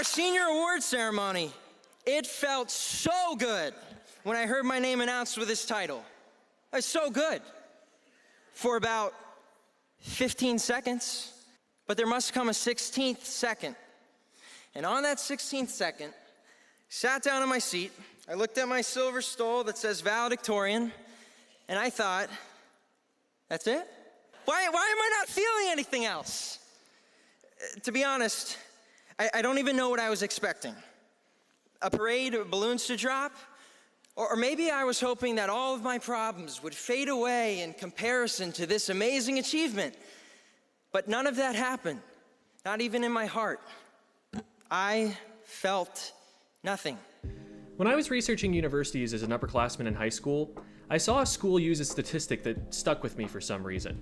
our senior award ceremony, it felt so good when I heard my name announced with this title. It was so good for about 15 seconds, but there must come a 16th second. And on that 16th second, sat down in my seat, I looked at my silver stole that says Valedictorian, and I thought, that's it? Why am I not feeling anything else? To be honest, I don't even know what I was expecting. A parade of balloons to drop? Or maybe I was hoping that all of my problems would fade away in comparison to this amazing achievement. But none of that happened, not even in my heart. I felt nothing. When I was researching universities as an upperclassman in high school, I saw a school use a statistic that stuck with me for some reason.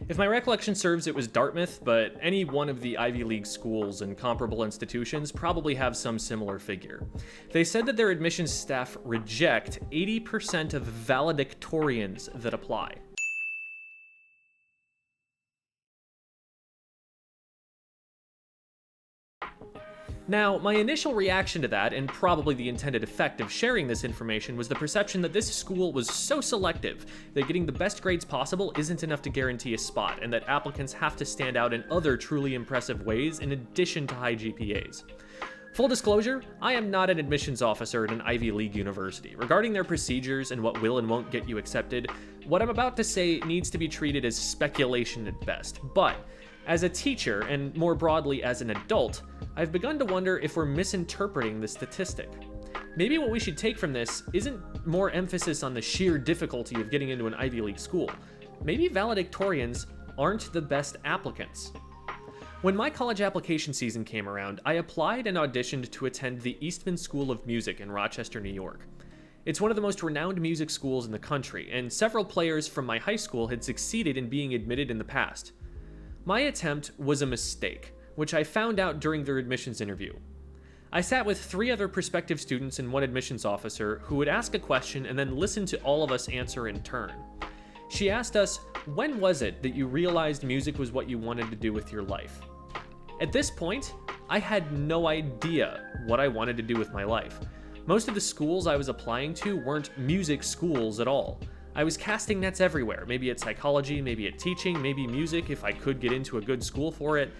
If my recollection serves, it was Dartmouth, but any one of the Ivy League schools and comparable institutions probably have some similar figure. They said that their admissions staff reject 80% of valedictorians that apply. Now, my initial reaction to that, and probably the intended effect of sharing this information, was the perception that this school was so selective that getting the best grades possible isn't enough to guarantee a spot, and that applicants have to stand out in other truly impressive ways in addition to high GPAs. Full disclosure, I am not an admissions officer at an Ivy League university. Regarding their procedures and what will and won't get you accepted, what I'm about to say needs to be treated as speculation at best, but as a teacher, and more broadly as an adult, I've begun to wonder if we're misinterpreting the statistic. Maybe what we should take from this isn't more emphasis on the sheer difficulty of getting into an Ivy League school. Maybe valedictorians aren't the best applicants. When my college application season came around, I applied and auditioned to attend the Eastman School of Music in Rochester, New York. It's one of the most renowned music schools in the country, and several players from my high school had succeeded in being admitted in the past. My attempt was a mistake, which I found out during their admissions interview. I sat with 3 other prospective students and one admissions officer who would ask a question and then listen to all of us answer in turn. She asked us, when was it that you realized music was what you wanted to do with your life? At this point, I had no idea what I wanted to do with my life. Most of the schools I was applying to weren't music schools at all. I was casting nets everywhere, maybe at psychology, maybe at teaching, maybe music if I could get into a good school for it.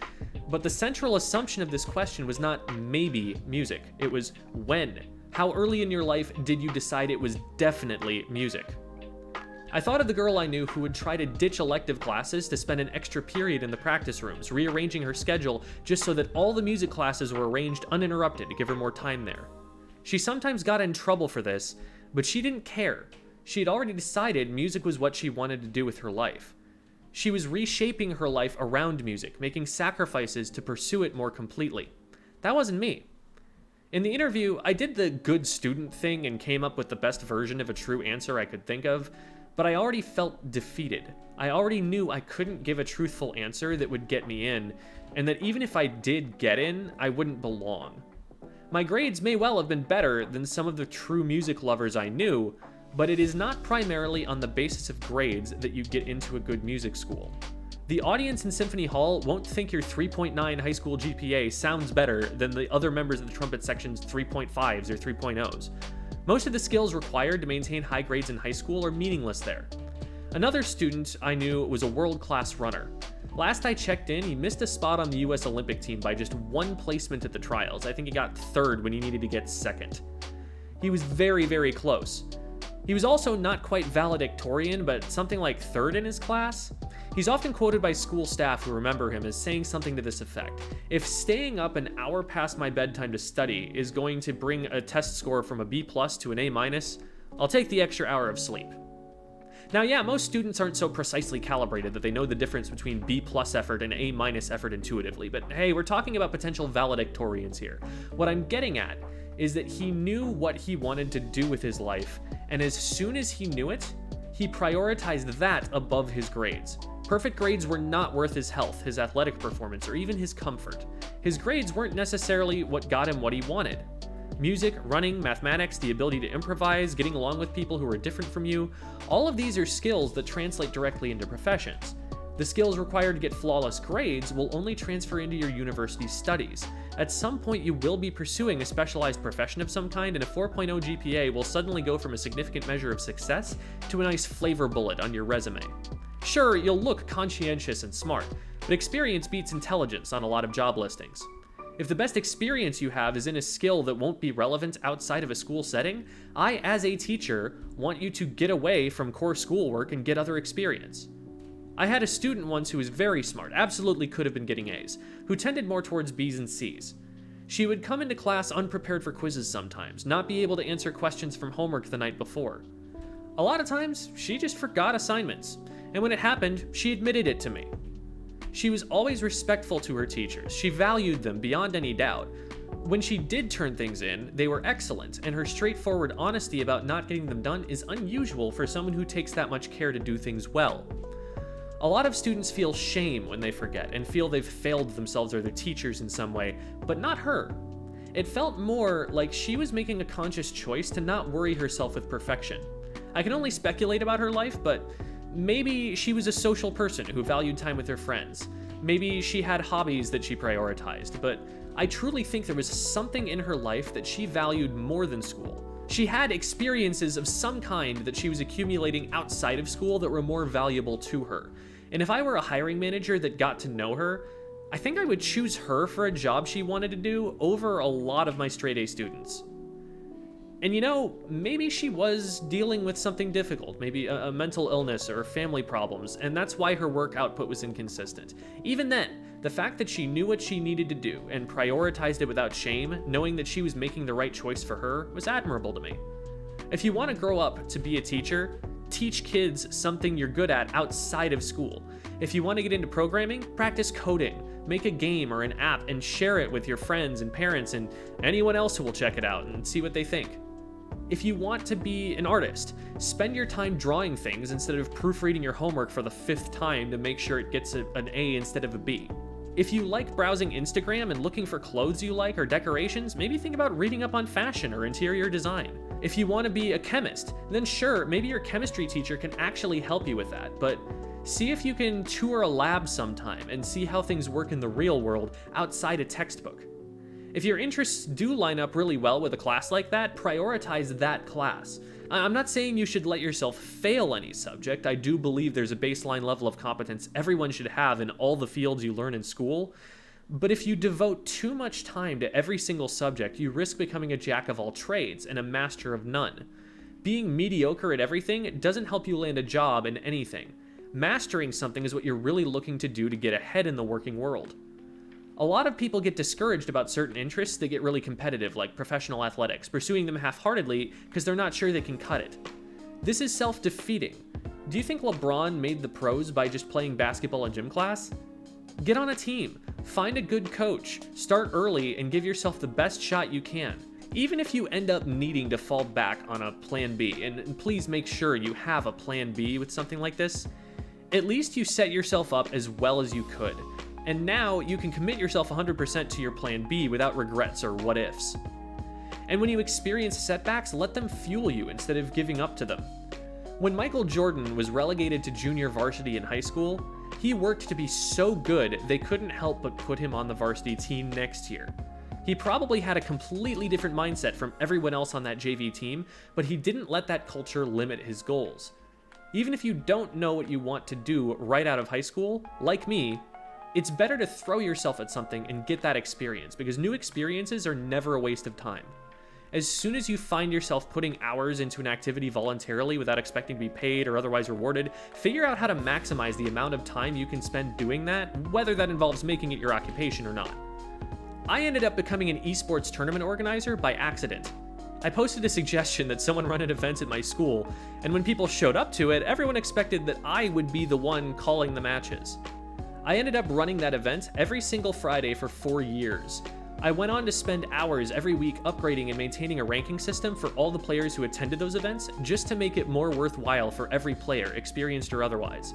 But the central assumption of this question was not maybe music, it was when. How early in your life did you decide it was definitely music? I thought of the girl I knew who would try to ditch elective classes to spend an extra period in the practice rooms, rearranging her schedule just so that all the music classes were arranged uninterrupted to give her more time there. She sometimes got in trouble for this, but she didn't care. She had already decided music was what she wanted to do with her life. She was reshaping her life around music, making sacrifices to pursue it more completely. That wasn't me. In the interview, I did the good student thing and came up with the best version of a true answer I could think of, but I already felt defeated. I already knew I couldn't give a truthful answer that would get me in, and that even if I did get in, I wouldn't belong. My grades may well have been better than some of the true music lovers I knew, but it is not primarily on the basis of grades that you get into a good music school. The audience in Symphony Hall won't think your 3.9 high school GPA sounds better than the other members of the trumpet section's 3.5s or 3.0s. Most of the skills required to maintain high grades in high school are meaningless there. Another student I knew was a world-class runner. Last I checked in, he missed a spot on the US Olympic team by just 1 placement at the trials. I think he got 3rd when he needed to get 2nd. He was very, very close. He was also not quite valedictorian, but something like 3rd in his class. He's often quoted by school staff who remember him as saying something to this effect: if staying up an hour past my bedtime to study is going to bring a test score from a B+ to an A-, I'll take the extra hour of sleep. Now yeah, most students aren't so precisely calibrated that they know the difference between B+ effort and A- effort intuitively, but hey, we're talking about potential valedictorians here. What I'm getting at is that he knew what he wanted to do with his life, and as soon as he knew it, he prioritized that above his grades. Perfect grades were not worth his health, his athletic performance, or even his comfort. His grades weren't necessarily what got him what he wanted. Music, running, mathematics, the ability to improvise, getting along with people who are different from you, all of these are skills that translate directly into professions. The skills required to get flawless grades will only transfer into your university studies. At some point, you will be pursuing a specialized profession of some kind, and a 4.0 GPA will suddenly go from a significant measure of success to a nice flavor bullet on your resume. Sure, you'll look conscientious and smart, but experience beats intelligence on a lot of job listings. If the best experience you have is in a skill that won't be relevant outside of a school setting, I, as a teacher, want you to get away from core schoolwork and get other experience. I had a student once who was very smart, absolutely could have been getting A's, who tended more towards B's and C's. She would come into class unprepared for quizzes sometimes, not be able to answer questions from homework the night before. A lot of times, she just forgot assignments, and when it happened, she admitted it to me. She was always respectful to her teachers. She valued them beyond any doubt. When she did turn things in, they were excellent, and her straightforward honesty about not getting them done is unusual for someone who takes that much care to do things well. A lot of students feel shame when they forget and feel they've failed themselves or their teachers in some way, but not her. It felt more like she was making a conscious choice to not worry herself with perfection. I can only speculate about her life, but maybe she was a social person who valued time with her friends. Maybe she had hobbies that she prioritized, but I truly think there was something in her life that she valued more than school. She had experiences of some kind that she was accumulating outside of school that were more valuable to her. And if I were a hiring manager that got to know her, I think I would choose her for a job she wanted to do over a lot of my straight A students. And you know, maybe she was dealing with something difficult, maybe a mental illness or family problems, and that's why her work output was inconsistent. Even then, the fact that she knew what she needed to do and prioritized it without shame, knowing that she was making the right choice for her, was admirable to me. If you want to grow up to be a teacher, teach kids something you're good at outside of school. If you want to get into programming, practice coding. Make a game or an app and share it with your friends and parents and anyone else who will check it out and see what they think. If you want to be an artist, spend your time drawing things instead of proofreading your homework for the 5th time to make sure it gets an A instead of a B. If you like browsing Instagram and looking for clothes you like or decorations, maybe think about reading up on fashion or interior design. If you want to be a chemist, then sure, maybe your chemistry teacher can actually help you with that, but see if you can tour a lab sometime and see how things work in the real world outside a textbook. If your interests do line up really well with a class like that, prioritize that class. I'm not saying you should let yourself fail any subject. I do believe there's a baseline level of competence everyone should have in all the fields you learn in school. But if you devote too much time to every single subject, you risk becoming a jack of all trades and a master of none. Being mediocre at everything doesn't help you land a job in anything. Mastering something is what you're really looking to do to get ahead in the working world. A lot of people get discouraged about certain interests that get really competitive, like professional athletics, pursuing them half-heartedly because they're not sure they can cut it. This is self-defeating. Do you think LeBron made the pros by just playing basketball in gym class? Get on a team, find a good coach, start early, and give yourself the best shot you can. Even if you end up needing to fall back on a plan B, and please make sure you have a plan B with something like this, at least you set yourself up as well as you could. And now you can commit yourself 100% to your plan B without regrets or what ifs. And when you experience setbacks, let them fuel you instead of giving up to them. When Michael Jordan was relegated to junior varsity in high school, he worked to be so good they couldn't help but put him on the varsity team next year. He probably had a completely different mindset from everyone else on that JV team, but he didn't let that culture limit his goals. Even if you don't know what you want to do right out of high school, like me, it's better to throw yourself at something and get that experience, because new experiences are never a waste of time. As soon as you find yourself putting hours into an activity voluntarily without expecting to be paid or otherwise rewarded, figure out how to maximize the amount of time you can spend doing that, whether that involves making it your occupation or not. I ended up becoming an esports tournament organizer by accident. I posted a suggestion that someone run an event at my school, and when people showed up to it, everyone expected that I would be the one calling the matches. I ended up running that event every single Friday for 4 years. I went on to spend hours every week upgrading and maintaining a ranking system for all the players who attended those events, just to make it more worthwhile for every player, experienced or otherwise.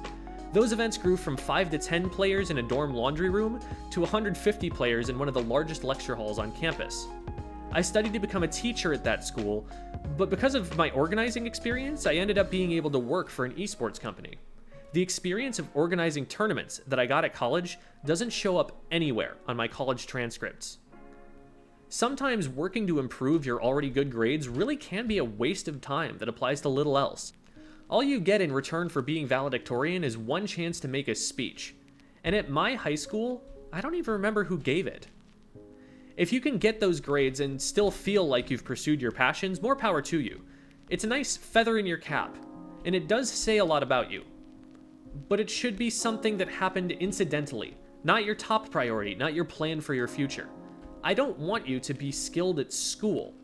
Those events grew from 5 to 10 players in a dorm laundry room to 150 players in one of the largest lecture halls on campus. I studied to become a teacher at that school, but because of my organizing experience, I ended up being able to work for an esports company. The experience of organizing tournaments that I got at college doesn't show up anywhere on my college transcripts. Sometimes working to improve your already good grades really can be a waste of time that applies to little else. All you get in return for being valedictorian is one chance to make a speech. And at my high school, I don't even remember who gave it. If you can get those grades and still feel like you've pursued your passions, more power to you. It's a nice feather in your cap, and it does say a lot about you. But it should be something that happened incidentally, not your top priority, not your plan for your future. I don't want you to be skilled at school.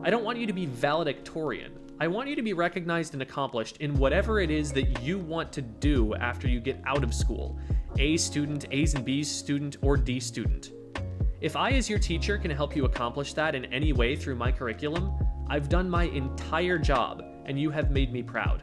I don't want you to be valedictorian. I want you to be recognized and accomplished in whatever it is that you want to do after you get out of school. A student, A's and B's student, or D student. If I, as your teacher, can help you accomplish that in any way through my curriculum, I've done my entire job, and you have made me proud.